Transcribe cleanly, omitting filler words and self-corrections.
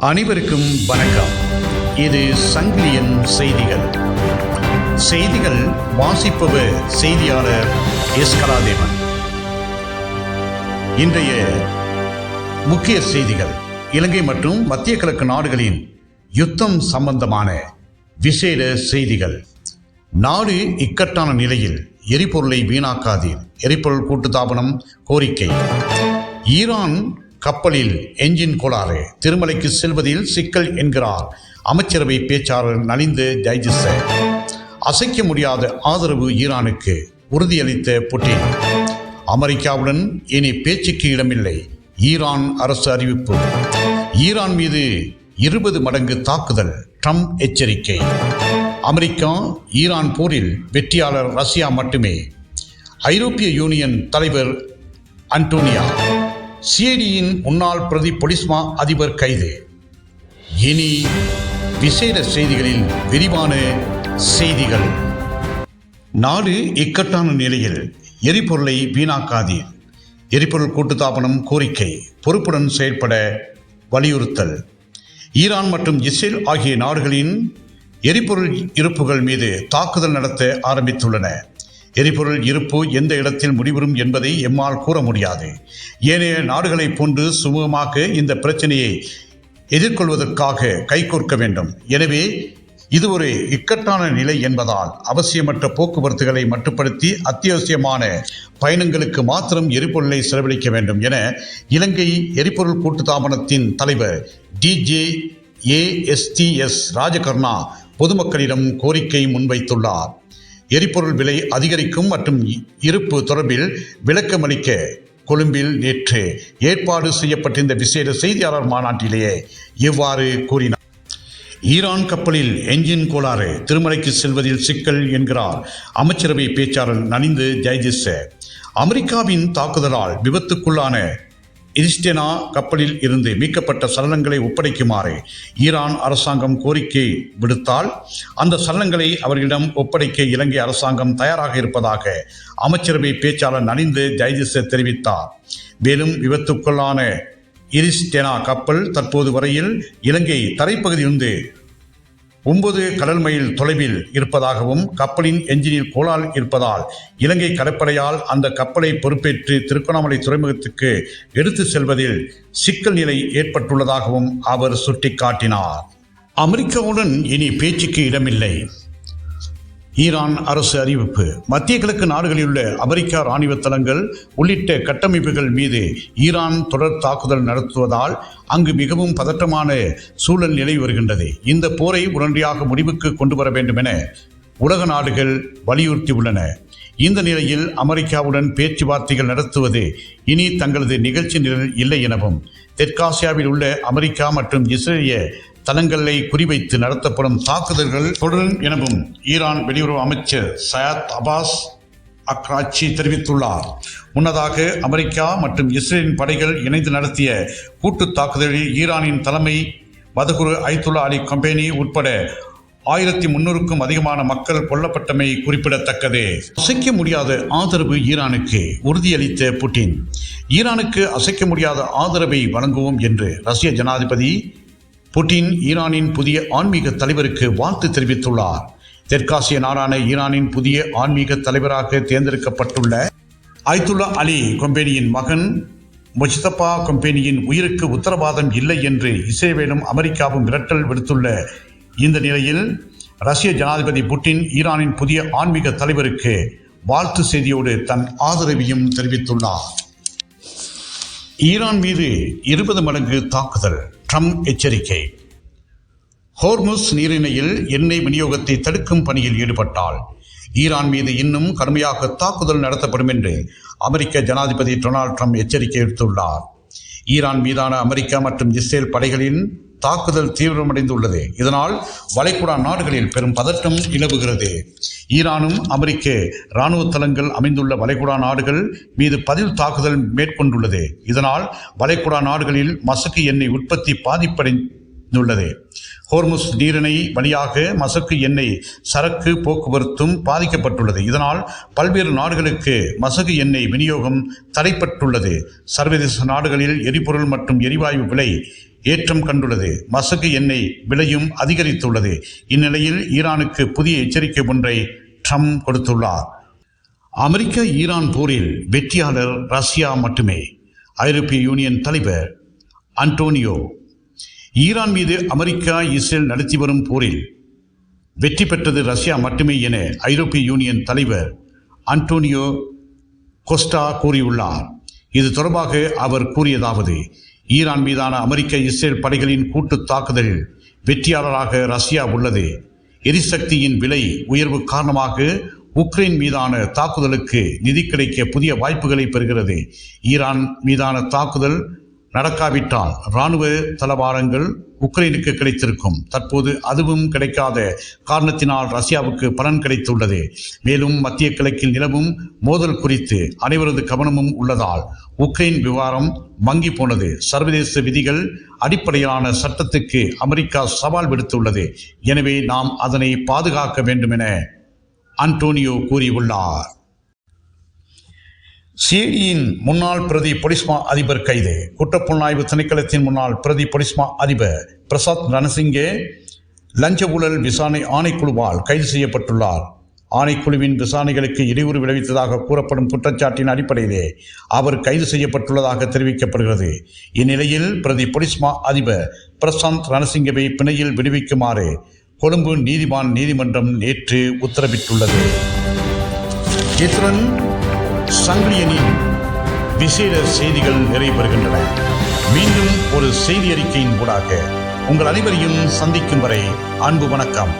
அனைவருக்கும் வணக்கம். இது சங்கிலியன் செய்திகள். செய்திகள் வாசிப்பவர் செய்தியாளர் எஸ். கலாதேவன். இன்றைய முக்கிய செய்திகள்: இலங்கை மற்றும் மத்திய கிழக்கு நாடுகளின் யுத்தம் சம்பந்தமான விசேட செய்திகள். நாடு இக்கட்டான நிலையில், எரிபொருளை வீணாக்காதீர், எரிபொருள் கூட்டுத்தாபனம் கோரிக்கை. ஈரான் கப்பலில் என்ஜின் கோளாறு, திருமலைக்கு செல்வதில் சிக்கல் என்கிறார் அமைச்சரவை பேச்சாளர் நலிந்த ஜைதிஸ. அசைக்க முடியாத ஆதரவு ஈரானுக்கு உறுதியளித்த புட்டின். அமெரிக்காவுடன் இனி பேச்சுக்கு இடமில்லை, ஈரான் அரசு அறிவிப்பு. ஈரான் மீது 20 மடங்கு தாக்குதல், ட்ரம்ப் எச்சரிக்கை. அமெரிக்கா ஈரான் போரில் வெற்றியாளர் ரஷ்யா மட்டுமே. ஐரோப்பிய யூனியன் தலைவர் அன்டோனியா. சிஐடியின் முன்னாள் பிரதி பொலிஸ்மா அதிபர் கைது. இனி விசேட செய்திகளில் விரிவான செய்திகள். நாடு இக்கட்டான நிலையில், எரிபொருளை வீணாக்காதீர், எரிபொருள் கூட்டுத்தாபனம் கோரிக்கை, பொறுப்புடன் செயல்பட வலியுறுத்தல். ஈரான் மற்றும் இஸ்ரேல் ஆகிய நாடுகளின் எரிபொருள் இருப்புகள் மீது தாக்குதல் நடத்த ஆரம்பித்துள்ளன. எரிபொருள் இருப்பு எந்த இடத்தில் முடிவரும் என்பதை எம்மால் கூற முடியாது. ஏனைய நாடுகளைப் போன்று சுமூகமாக இந்த பிரச்சனையை எதிர்கொள்வதற்காக கைகோர்க்க வேண்டும். எனவே இது ஒரு இக்கட்டான நிலை என்பதால் அவசியமற்ற போக்குவரத்துகளை மட்டுப்படுத்தி அத்தியாவசியமான பயணங்களுக்கு மாத்திரம் எரிபொருளை செலவழிக்க வேண்டும் என இலங்கை எரிபொருள் கூட்டுத்தாபனத்தின் தலைவர் DJASTS ராஜகர்ணா பொதுமக்களிடம் கோரிக்கை முன்வைத்துள்ளார். எரிபொருள் விலை அதிகரிக்கும் மற்றும் இருப்பு தொடர்பில் விளக்கமளிக்க கொழும்பில் நேற்று ஏற்பாடு செய்யப்பட்டிருந்த விசேட செய்தியாளர் மாநாட்டிலேயே இவ்வாறு கூறினார். ஈரான் கப்பலில் என்ஜின் கோளாறு, திருமலைக்கு செல்வதில் சிக்கல் என்கிறார் அமைச்சரவை பேச்சாளர் நலிந்த ஜைதிஸ. அமெரிக்காவின் தாக்குதலால் விபத்துக்குள்ளான இரிஸ்டெனா கப்பலில் இருந்து மீட்கப்பட்ட சடலங்களை ஒப்படைக்குமாறு ஈரான் அரசாங்கம் கோரிக்கை விடுத்தால் அந்த சடலங்களை அவர்களிடம் ஒப்படைக்க இலங்கை அரசாங்கம் தயாராக இருப்பதாக அமைச்சரவை பேச்சாளர் நலிந்த ஜைதிஸ தெரிவித்தார். மேலும் விபத்துக்குள்ளான இரிஸ்டெனா கப்பல் தற்போது வரையில் இலங்கை தரைப்பகுதியிலிருந்து 9 கடல் மைல் தொலைவில் இருப்பதாகவும், கப்பலின் என்ஜினில் கோளாறு இருப்பதால் இலங்கை கடற்படையால் அந்த கப்பலை பொறுப்பேற்று திருகோணமலை துறைமுகத்துக்கு எடுத்து செல்வதில் சிக்கல் நிலை ஏற்பட்டுள்ளதாகவும் அவர் சுட்டிக்காட்டினார். அமெரிக்காவுடன் இனி பேச்சுக்கு இடமில்லை, ஈரான் அரசு அறிவிப்பு. மத்திய கிழக்கு நாடுகளில் உள்ள அமெரிக்கா இராணுவ தளங்கள் உள்ளிட்ட கட்டமைப்புகள் மீது ஈரான் தொடர் தாக்குதல் நடத்துவதால் அங்கு மிகவும் பதற்றமான சூழல் நிலை வருகின்றது. இந்த போரை உடனடியாக முடிவுக்கு கொண்டு வர வேண்டும் என உலக நாடுகள் வலியுறுத்தியுள்ளன. இந்த நிலையில் அமெரிக்காவுடன் பேச்சுவார்த்தைகள் நடத்துவது இனி தங்களது நிகழ்ச்சி நிரல் இல்லை எனவும், தெற்காசியாவில் உள்ள அமெரிக்கா மற்றும் இஸ்ரேலிய தளங்களை குறிவைத்து நடத்தப்படும் தாக்குதல்கள் தொடரும் எனவும் ஈரான் வெளியுறவு அமைச்சர் சயாத் அப்பாஸ் அக்ராச்சி தெரிவித்துள்ளார். முன்னதாக அமெரிக்கா மற்றும் இஸ்ரேலின் படைகள் இணைந்து நடத்திய கூட்டு தாக்குதலில் ஈரானின் தலைமை மதகுரு அயத்துல்லா அலி கமேனி உட்பட 1300க்கும் அதிகமான மக்கள் கொல்லப்பட்டமை குறிப்பிடத்தக்கது. அசைக்க முடியாத ஆதரவு ஈரானுக்கு உறுதியளித்த புட்டின். ஈரானுக்கு அசைக்க முடியாத ஆதரவை வழங்குவோம் என்று ரஷ்ய ஜனாதிபதி புட்டின் ஈரானின் புதிய ஆன்மீக தலைவருக்கு வாழ்த்து தெரிவித்துள்ளார். தெற்காசிய நாடான ஈரானின் புதிய ஆன்மீக தலைவராக தேர்ந்தெடுக்கப்பட்டுள்ள அயத்துல்லா அலி கமேனியின் மகன் முஜ்தபா கமேனியின் உயிருக்கு உத்தரவாதம் இல்லை என்று இஸ்ரேலும் அமெரிக்காவும் மிரட்டல் விடுத்துள்ள இந்த நிலையில் ரஷ்ய ஜனாதிபதி புட்டின் ஈரானின் புதிய ஆன்மீக தலைவருக்கு வாழ்த்து செய்தியோடு தன் ஆதரவையும் தெரிவித்துள்ளார். ஈரான் மீது 20 மடங்கு தாக்குதல், ட்ரம்ப் எச்சரிக்கை. ஹோர்முஸ் நீரிணையில் எண்ணெய் விநியோகத்தை தடுக்கும் பணியில் ஈடுபட்டால் ஈரான் மீது இன்னும் கடுமையாக தாக்குதல் நடத்தப்படும் என்று அமெரிக்க ஜனாதிபதி டொனால்ட் ட்ரம்ப் எச்சரிக்கை விடுத்துள்ளார். ஈரான் மீதான அமெரிக்கா மற்றும் இஸ்ரேல் படைகளின் தாக்குதல் தீவிரமடைந்துள்ளது. இதனால் வளைகுடா நாடுகளில் பெரும் பதட்டம் நிலவுகிறது. ஈரானும் அமெரிக்க இராணுவ தளங்கள் அமைந்துள்ள வளைகுடா நாடுகள் மீது பதில் தாக்குதல் மேற்கொண்டுள்ளது. இதனால் வளைகுடா நாடுகளில் மசகு எண்ணெய் உற்பத்தி பாதிப்படைந்துள்ளது. ஹோர்முஸ் நீரிணை வழியாக மசகு எண்ணெய் சரக்கு போக்குவரத்தும் பாதிக்கப்பட்டுள்ளது. இதனால் பல்வேறு நாடுகளுக்கு மசகு எண்ணெய் விநியோகம் தடைப்பட்டுள்ளது. சர்வதேச நாடுகளில் எரிபொருள் மற்றும் எரிவாயு விலை ஏற்றம் கண்டுள்ளது. மசகு எண்ணெய் விலையும் அதிகரித்துள்ளது. இந்நிலையில் ஈரானுக்கு புதிய எச்சரிக்கை ஒன்றை ட்ரம்ப் கொடுத்துள்ளார். அமெரிக்க ஈரான் போரில் வெற்றியாளர் ரஷ்யா மட்டுமே. ஐரோப்பிய யூனியன் தலைவர் அன்டோனியோ. ஈரான் மீது அமெரிக்கா இஸ்ரேல் நடத்தி வரும் போரில் வெற்றி பெற்றது ரஷ்யா மட்டுமே என ஐரோப்பிய யூனியன் தலைவர் அன்டோனியோ கோஸ்டா கூறியுள்ளார். இது தொடர்பாக அவர் கூறியதாவது: ஈரான் மீதான அமெரிக்க இஸ்ரேல் படைகளின் கூட்டு தாக்குதலில் வெற்றியாளராக ரஷ்யா உள்ளது. எரிசக்தியின் விலை உயர்வு காரணமாக உக்ரைன் மீதான தாக்குதலுக்கு நிதி கிடைக்க புதிய வாய்ப்புகளை பெறுகிறது. ஈரான் மீதான தாக்குதல் நடக்காவிட்டால் இராணுவ தளவாடங்கள் உக்ரைனுக்கு கிடைத்திருக்கும். தற்போது அதுவும் கிடைக்காத காரணத்தினால் ரஷ்யாவுக்கு பலன் கிடைத்துள்ளது. மேலும் மத்திய கிழக்கில் நிலவும் மோதல் குறித்து அனைவரது கவனமும் உள்ளதால் உக்ரைன் விவகாரம் மங்கி போனது. சர்வதேச விதிகள் அடிப்படையிலான சட்டத்துக்கு அமெரிக்கா சவால் விடுத்துள்ளது. எனவே நாம் அதனை பாதுகாக்க வேண்டும் என அன்டோனியோ கூறியுள்ளார். சிஐடியின் முன்னாள் பிரதி பொலிஸ்மா அதிபர் கைது. குற்றப்புலனாய்வு திணைக்களத்தின் முன்னாள் பிரதி பொலிஸ்மா அதிபர் பிரசாத் ரணசிங்கே லஞ்ச ஊழல் விசாரணை ஆணைக்குழுவால் கைது செய்யப்பட்டுள்ளார். ஆணைக்குழுவின் விசாரணைகளுக்கு இடையூறு விளைவித்ததாக கூறப்படும் குற்றச்சாட்டின் அடிப்படையிலே அவர் கைது செய்யப்பட்டுள்ளதாக தெரிவிக்கப்படுகிறது. இந்நிலையில் பிரதி பொலிஸ்மா அதிபர் பிரசாந்த் ரணசிங்கவை பிணையில் விடுவிக்குமாறு கொழும்பு நீதிமன்றம் நேற்று உத்தரவிட்டுள்ளது. இத்துடன் சங்கிலியனின் விசேட செய்திகள் நிறைவேறுகின்றன. மீண்டும் ஒரு செய்தி அறிக்கையின் ஊடாக உங்கள் அனைவரையும் சந்திக்கும் வரை அன்பு வணக்கம்.